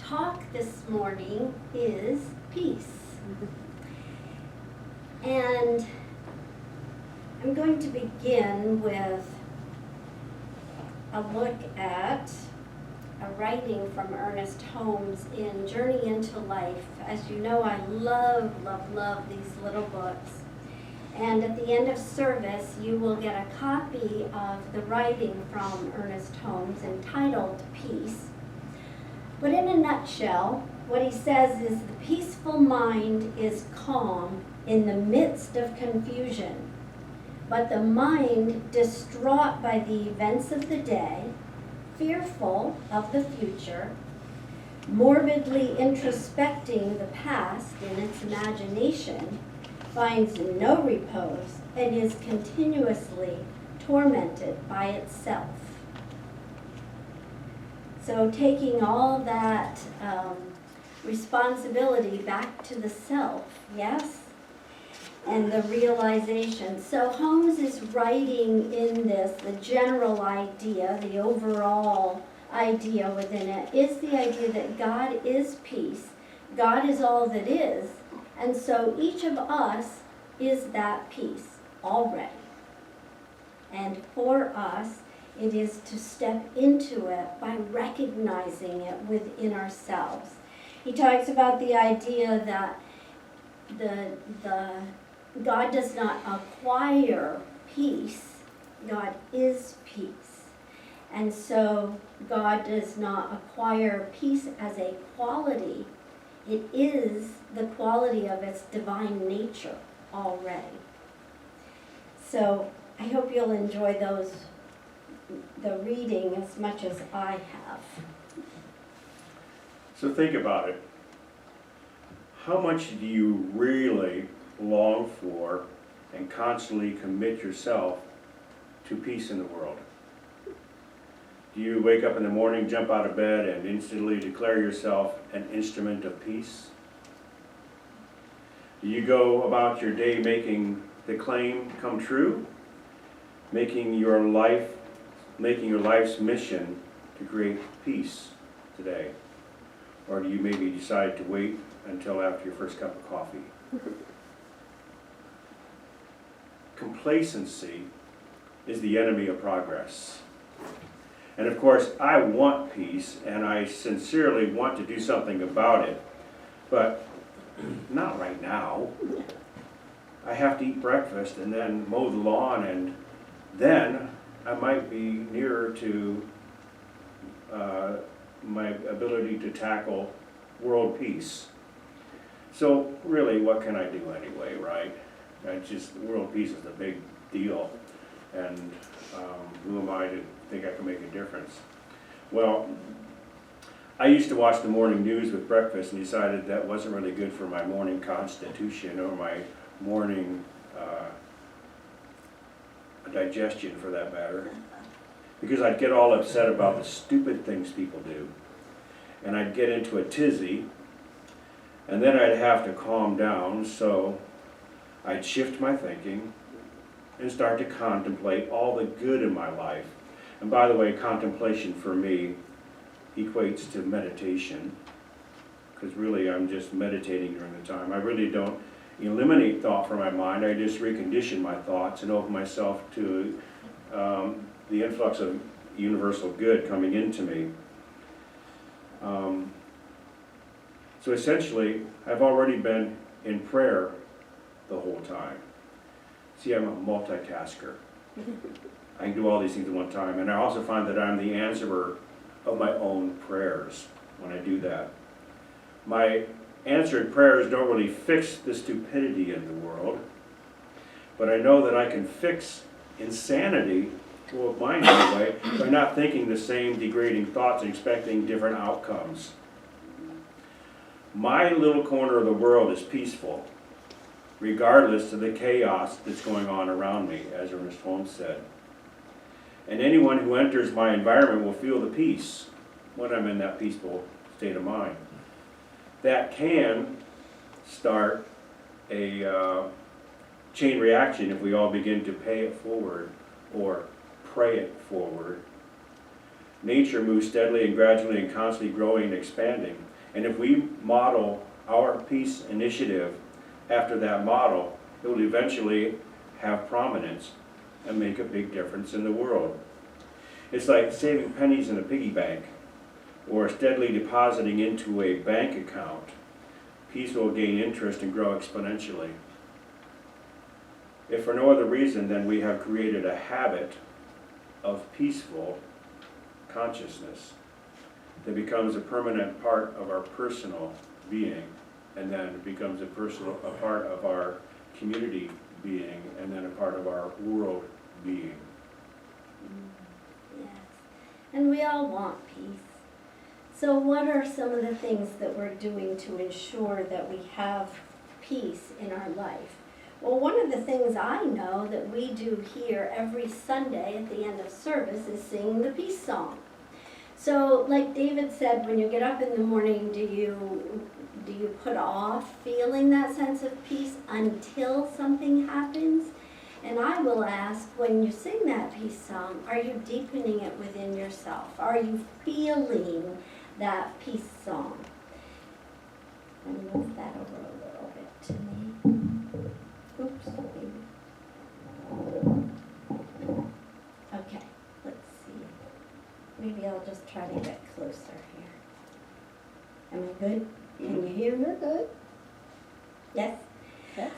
talk this morning is peace. And I'm going to begin with a look at a writing from Ernest Holmes in Journey into Life. As you know, I love these little books. And at the end of service, you will get a copy of the writing from Ernest Holmes entitled Peace. But in a nutshell, what he says is the peaceful mind is calm in the midst of confusion, but the mind distraught by the events of the day, fearful of the future, morbidly introspecting the past in its imagination, finds no repose and is continuously tormented by itself. So taking all that responsibility back to the self, yes? And the realization. So Holmes is writing in this, the general idea, the overall idea within it, is the idea that God is peace. God is all that is. And so each of us is that peace already. And for us, it is to step into it by recognizing it within ourselves. He talks about the idea that God does not acquire peace. God is peace. And so God does not acquire peace as a quality. It is the quality of its divine nature already. So I hope you'll enjoy the reading as much as I have. So think about it. How much do you really long for and constantly commit yourself to peace in the world? Do you wake up in the morning, jump out of bed, and instantly declare yourself an instrument of peace? Do you go about your day making the claim come true? Making your life's mission to create peace today? Or do you maybe decide to wait until after your first cup of coffee? Complacency is the enemy of progress. And of course, I want peace, and I sincerely want to do something about it, but not right now. I have to eat breakfast and then mow the lawn, and then I might be nearer to my ability to tackle world peace. So really, what can I do anyway, right? World peace is a big deal, and who am I to think I can make a difference? Well, I used to watch the morning news with breakfast and decided that wasn't really good for my morning constitution or my morning digestion, for that matter, because I'd get all upset about the stupid things people do, and I'd get into a tizzy, and then I'd have to calm down, so I'd shift my thinking and start to contemplate all the good in my life. And by the way, contemplation for me equates to meditation, because really I'm just meditating during the time. I really don't eliminate thought from my mind. I just recondition my thoughts and open myself to the influx of universal good coming into me. So essentially, I've already been in prayer the whole time. See, I'm a multitasker. I can do all these things at one time, and I also find that I'm the answerer of my own prayers when I do that. My answered prayers don't really fix the stupidity in the world, but I know that I can fix insanity, well, mine anyway, by not thinking the same degrading thoughts and expecting different outcomes. My little corner of the world is peaceful, regardless of the chaos that's going on around me, as Ernest Holmes said. And anyone who enters my environment will feel the peace when I'm in that peaceful state of mind. That can start a chain reaction if we all begin to pay it forward or pray it forward. Nature moves steadily and gradually and constantly growing and expanding. And if we model our peace initiative after that model, it will eventually have prominence and make a big difference in the world. It's like saving pennies in a piggy bank or steadily depositing into a bank account. Peace will gain interest and grow exponentially. If for no other reason than we have created a habit of peaceful consciousness that becomes a permanent part of our personal being, and then becomes a part of our community being, and then a part of our world being. Yes. And we all want peace. So what are some of the things that we're doing to ensure that we have peace in our life? Well, one of the things I know that we do here every Sunday at the end of service is sing the peace song. So like David said, when you get up in the morning, do you put off feeling that sense of peace until something happens? And I will ask, when you sing that peace song, are you deepening it within yourself? Are you feeling that peace song? Let me move that over a little bit to me. Oops. Okay, let's see. Maybe I'll just try to get closer here. Am I good? Can you hear me? Good. Yes? Yes.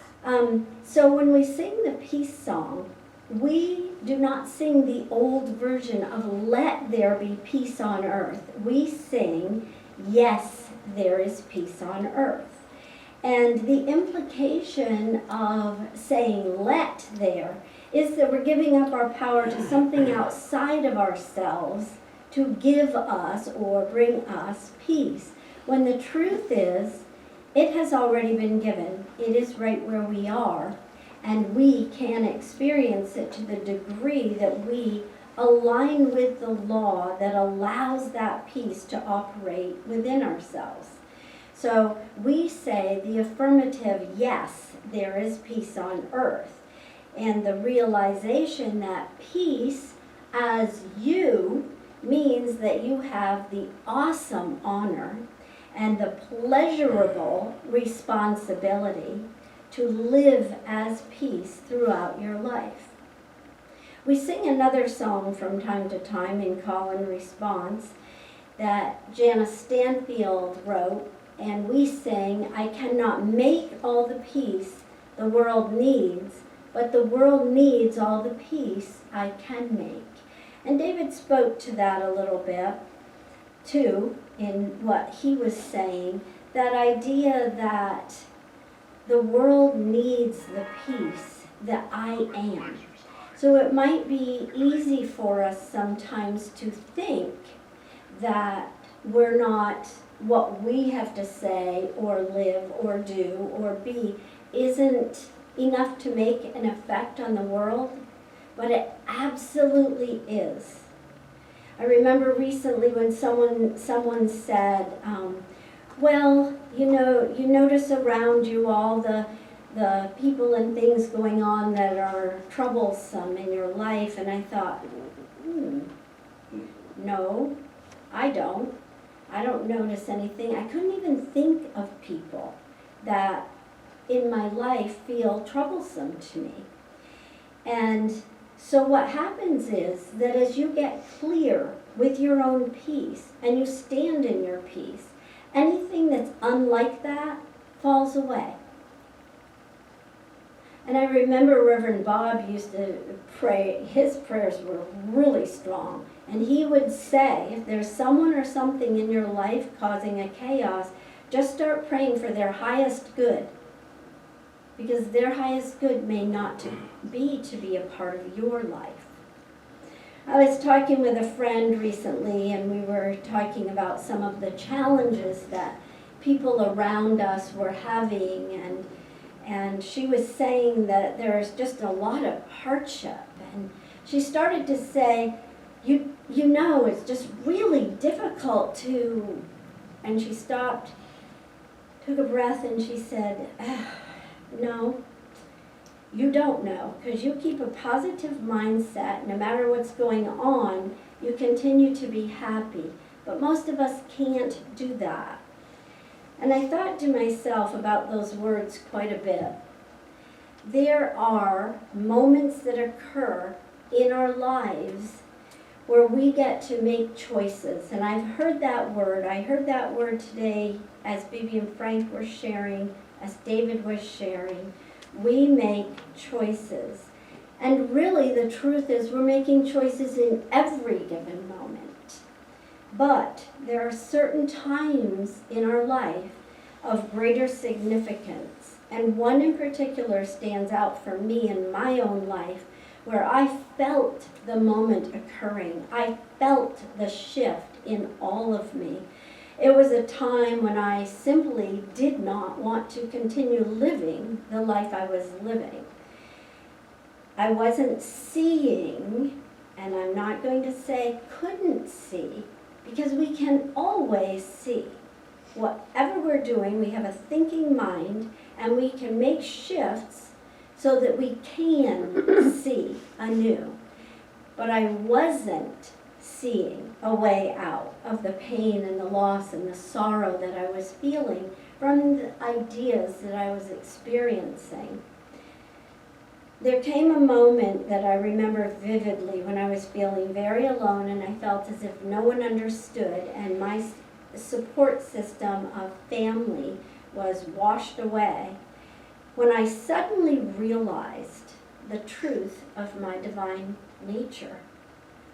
So when we sing the peace song, we do not sing the old version of "Let there be peace on earth." We sing, "Yes, there is peace on earth." And the implication of saying "let there" is that we're giving up our power to something outside of ourselves to give us or bring us peace. When the truth is, it has already been given. It is right where we are, and we can experience it to the degree that we align with the law that allows that peace to operate within ourselves. So we say the affirmative, yes, there is peace on earth. And the realization that peace as you means that you have the awesome honor and the pleasurable responsibility to live as peace throughout your life. We sing another song from time to time in call and response that Janice Stanfield wrote, and we sing, "I cannot make all the peace the world needs, but the world needs all the peace I can make." And David spoke to that a little bit too in what he was saying, that idea that the world needs the peace that I am. So it might be easy for us sometimes to think that we're not, what we have to say or live or do or be isn't enough to make an effect on the world, but it absolutely is. I remember recently when someone said, well, you notice around you all the people and things going on that are troublesome in your life, and I thought, no, I don't. I don't notice anything. I couldn't even think of people that in my life feel troublesome to me. And so what happens is that as you get clear with your own peace and you stand in your peace, anything that's unlike that falls away. And I remember Reverend Bob used to pray, his prayers were really strong. And he would say, if there's someone or something in your life causing a chaos, just start praying for their highest good. Because their highest good may not be a part of your life. I was talking with a friend recently, and we were talking about some of the challenges that people around us were having, and she was saying that there's just a lot of hardship. And she started to say, you know, it's just really difficult to, and she stopped, took a breath, and she said, no, you don't know, because you keep a positive mindset. No matter what's going on, you continue to be happy. But most of us can't do that. And I thought to myself about those words quite a bit. There are moments that occur in our lives where we get to make choices. And I've heard that word. I heard that word today as Bibi and Frank were sharing, as David was sharing. We make choices. And really the truth is we're making choices in every given moment. But there are certain times in our life of greater significance. And one in particular stands out for me in my own life, where I felt the moment occurring. I felt the shift in all of me. It was a time when I simply did not want to continue living the life I was living. I wasn't seeing, and I'm not going to say couldn't see, because we can always see. Whatever we're doing, we have a thinking mind, and we can make shifts so that we can see anew. But I wasn't seeing a way out of the pain and the loss and the sorrow that I was feeling from the ideas that I was experiencing. There came a moment that I remember vividly when I was feeling very alone, and I felt as if no one understood, and my support system of family was washed away, when I suddenly realized the truth of my divine nature.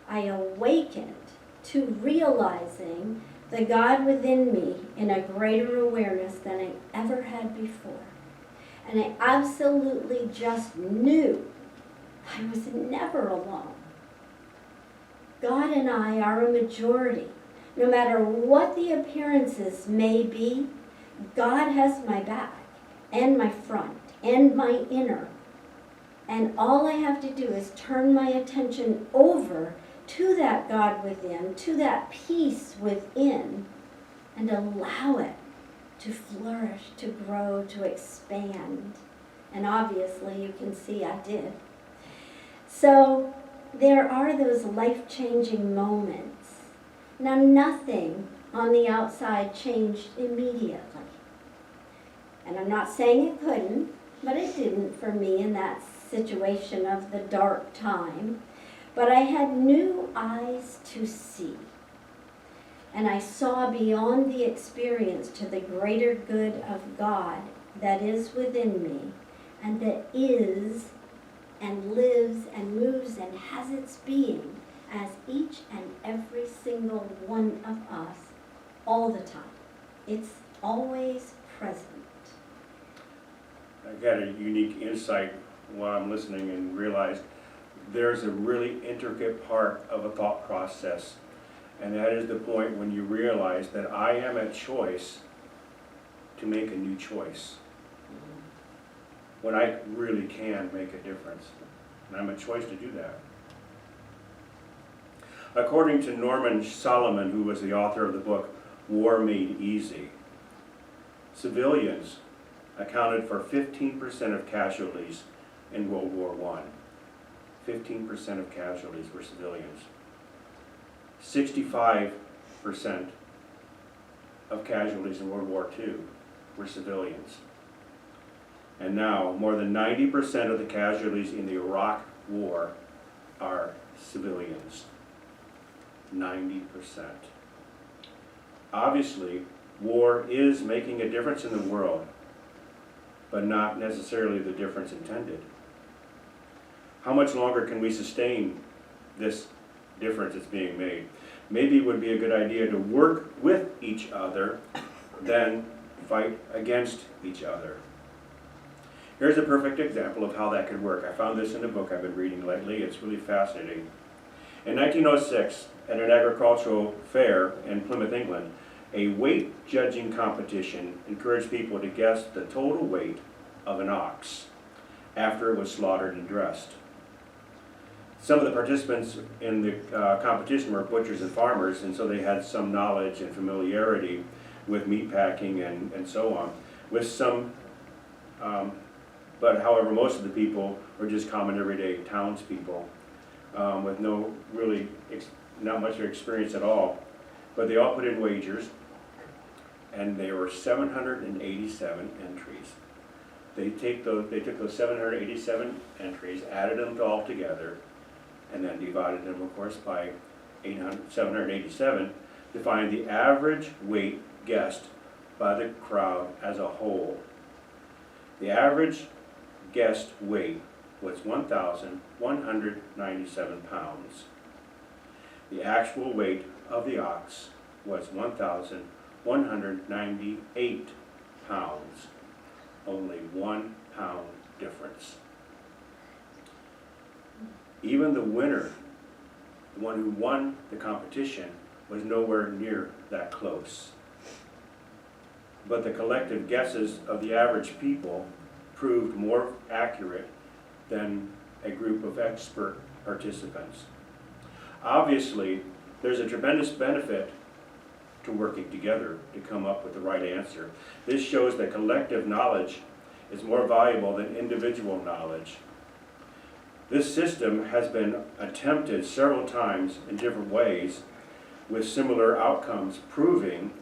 I awakened to realizing the God within me in a greater awareness than I ever had before. And I absolutely just knew I was never alone. God and I are a majority. No matter what the appearances may be, God has my back and my front and my inner. And all I have to do is turn my attention over to that God within, to that peace within, and allow it to flourish, to grow, to expand. And obviously you can see I did. So there are those life-changing moments. Now nothing on the outside changed immediately. And I'm not saying it couldn't, but it didn't for me in that situation of the dark time. But I had new eyes to see. And I saw beyond the experience to the greater good of God that is within me, and that is and lives and moves and has its being as each and every single one of us all the time. It's always present. I got a unique insight while I'm listening and realized there's a really intricate part of a thought process. And that is the point when you realize that I am a choice to make a new choice. When I really can make a difference. And I'm a choice to do that. According to Norman Solomon, who was the author of the book War Made Easy, civilians accounted for 15% of casualties in World War I. 15% of casualties were civilians. 65% of casualties in World War II were civilians. And now, more than 90% of the casualties in the Iraq War are civilians. 90%. Obviously, war is making a difference in the world, but not necessarily the difference intended. How much longer can we sustain this difference that's being made? Maybe it would be a good idea to work with each other than fight against each other. Here's a perfect example of how that could work. I found this in a book I've been reading lately. It's really fascinating. In 1906, at an agricultural fair in Plymouth, England, a weight judging competition encouraged people to guess the total weight of an ox after it was slaughtered and dressed. Some of the participants in the competition were butchers and farmers, and so they had some knowledge and familiarity with meat packing and so on. With some, but however, most of the people were just common everyday townspeople with no really, not much experience at all. But they all put in wagers, and there were 787 entries. They took those 787 entries, added them all together, and then divided them, of course, by 787 to find the average weight guessed by the crowd as a whole. The average guessed weight was 1,197 pounds. The actual weight of the ox was 1,198 pounds. Only 1 pound difference. Even the winner, the one who won the competition, was nowhere near that close. But the collective guesses of the average people proved more accurate than a group of expert participants. Obviously, there's a tremendous benefit to working together to come up with the right answer. This shows that collective knowledge is more valuable than individual knowledge. This system has been attempted several times in different ways with similar outcomes, proving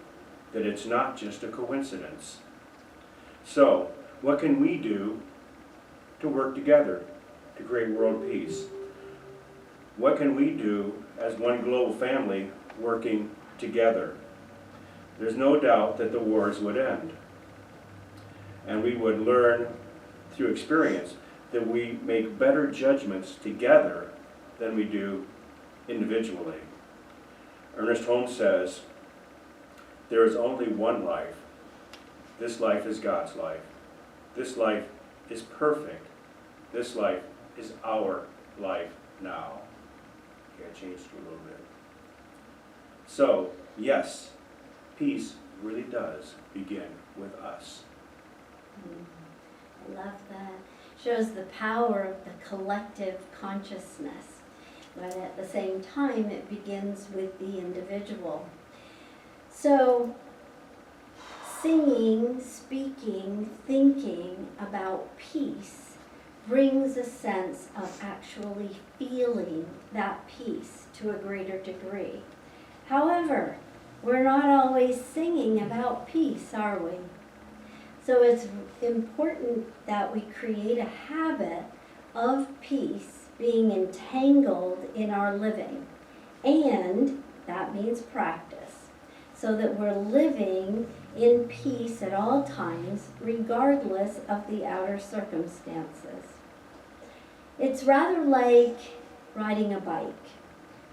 that it's not just a coincidence. So, what can we do to work together to create world peace? What can we do as one global family working together? There's no doubt that the wars would end. And we would learn through experience that we make better judgments together than we do individually. Ernest Holmes says, "There is only one life. This life is God's life. This life is perfect. This life is our life now." Okay, I changed it a little bit. So, yes, peace really does begin with us. I love that. Shows the power of the collective consciousness, but at the same time it begins with the individual. So singing, speaking, thinking about peace brings a sense of actually feeling that peace to a greater degree. However, we're not always singing about peace, are we? So it's important that we create a habit of peace being entangled in our living. And that means practice, so that we're living in peace at all times, regardless of the outer circumstances. It's rather like riding a bike.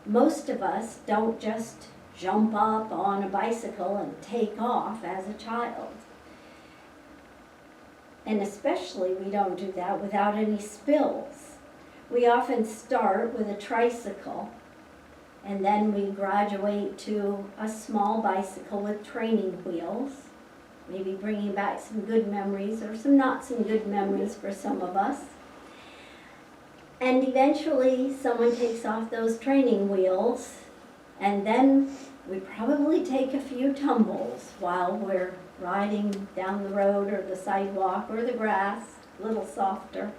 Most of us don't just jump up on a bicycle and take off as a child. And especially we don't do that without any spills. We often start with a tricycle, and then we graduate to a small bicycle with training wheels, maybe bringing back some good memories or some not so good memories for some of us. And eventually someone takes off those training wheels, and then we probably take a few tumbles while we're riding down the road or the sidewalk or the grass, a little softer.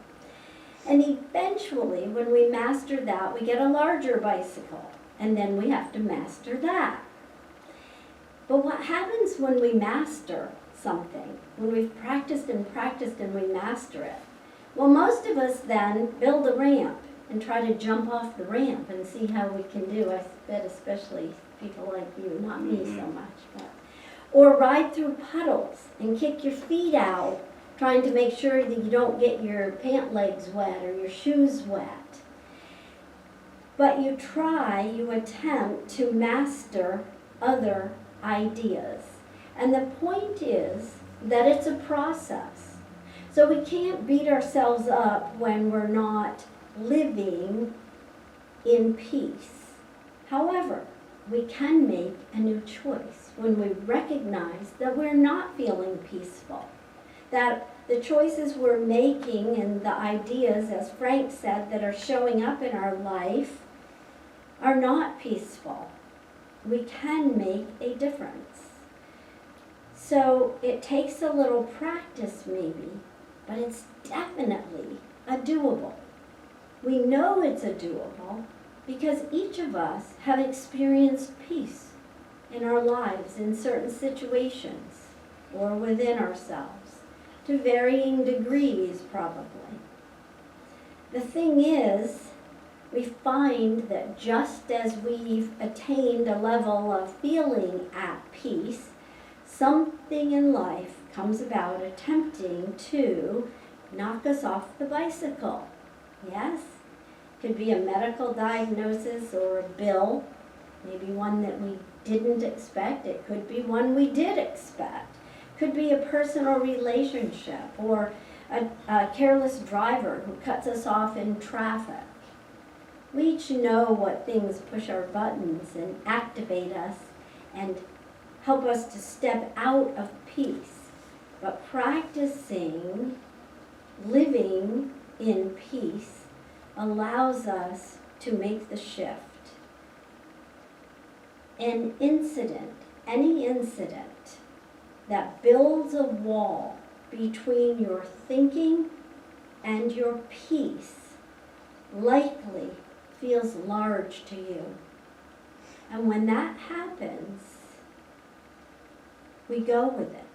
And eventually, when we master that, we get a larger bicycle, and then we have to master that. But what happens when we master something, when we've practiced and we master it? Well, most of us then build a ramp and try to jump off the ramp and see how we can do. I bet especially people like you, not me so much. But. Or ride through puddles and kick your feet out, trying to make sure that you don't get your pant legs wet or your shoes wet. But you attempt to master other ideas. And the point is that it's a process. So we can't beat ourselves up when we're not living in peace. However, we can make a new choice when we recognize that we're not feeling peaceful, that the choices we're making and the ideas, as Frank said, that are showing up in our life are not peaceful. We can make a difference. So it takes a little practice maybe, but it's definitely a doable. We know it's a doable because each of us have experienced peace in our lives, in certain situations, or within ourselves, to varying degrees probably. The thing is, we find that just as we've attained a level of feeling at peace, something in life comes about attempting to knock us off the bicycle. Yes? Could be a medical diagnosis or a bill, maybe one that we didn't expect. It could be one we did expect. Could be a personal relationship or a careless driver who cuts us off in traffic. We each know what things push our buttons and activate us and help us to step out of peace. But practicing living in peace allows us to make the shift. Any incident that builds a wall between your thinking and your peace likely feels large to you. And when that happens, we go with it.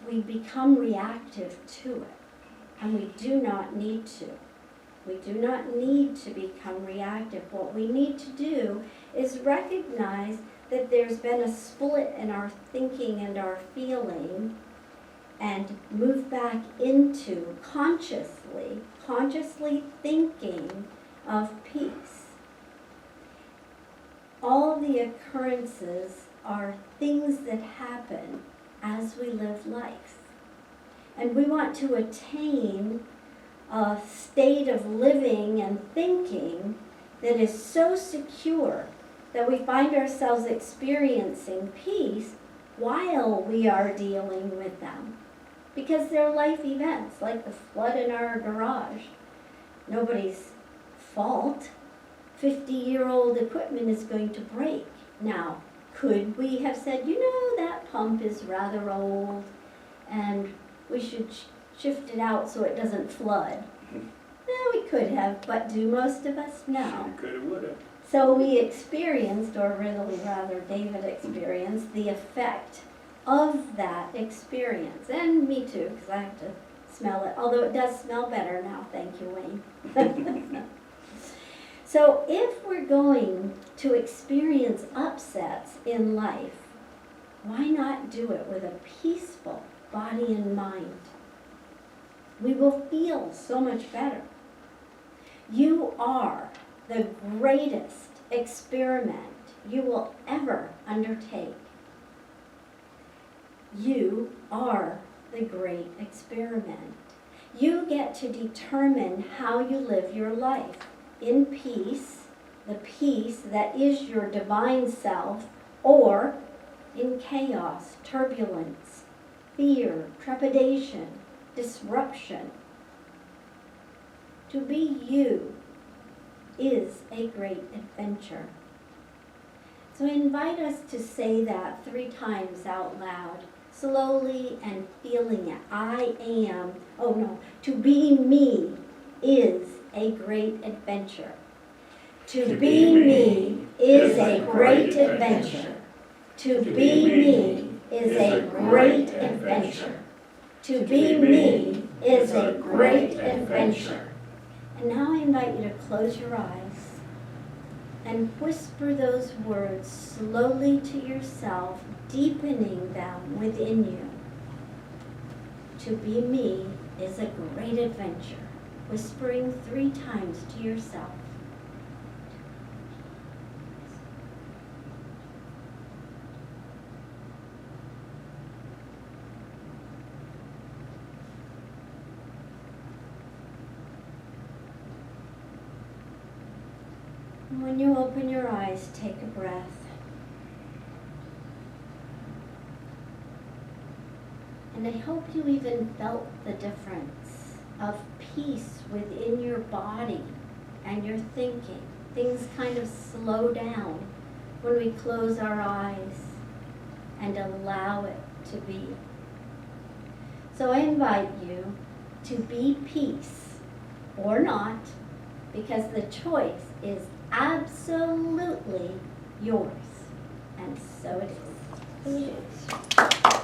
We become reactive to it. And we do not need to. We do not need to become reactive. What we need to do is recognize that there's been a split in our thinking and our feeling, and move back into consciously thinking of peace. All the occurrences are things that happen as we live life. And we want to attain a state of living and thinking that is so secure that we find ourselves experiencing peace while we are dealing with them. Because they're life events, like the flood in our garage. Nobody's fault. 50-year-old equipment is going to break. Now, could we have said, that pump is rather old and we should shift it out so it doesn't flood? We could have, but do most of us? No. Could have, would have. So we experienced, or really rather David experienced, the effect of that experience. And me too, because I have to smell it. Although it does smell better now, thank you, Wayne. So if we're going to experience upsets in life, why not do it with a peaceful body and mind? We will feel so much better. You are the greatest experiment you will ever undertake. You are the great experiment. You get to determine how you live your life in peace, the peace that is your divine self, or in chaos, turbulence, fear, trepidation, disruption. To be you is a great adventure. So I invite us to say that 3 times out loud, slowly and feeling it. To be me is a great adventure. To be me is a great adventure. To be me is a great adventure. To be me is a great adventure. And now I invite you to close your eyes and whisper those words slowly to yourself, deepening them within you. To be me is a great adventure. Whispering 3 times to yourself. And when you open your eyes, take a breath. And I hope you even felt the difference of peace within your body and your thinking. Things kind of slow down when we close our eyes and allow it to be. So I invite you to be peace or not, because the choice is absolutely yours. And so it is. Yes.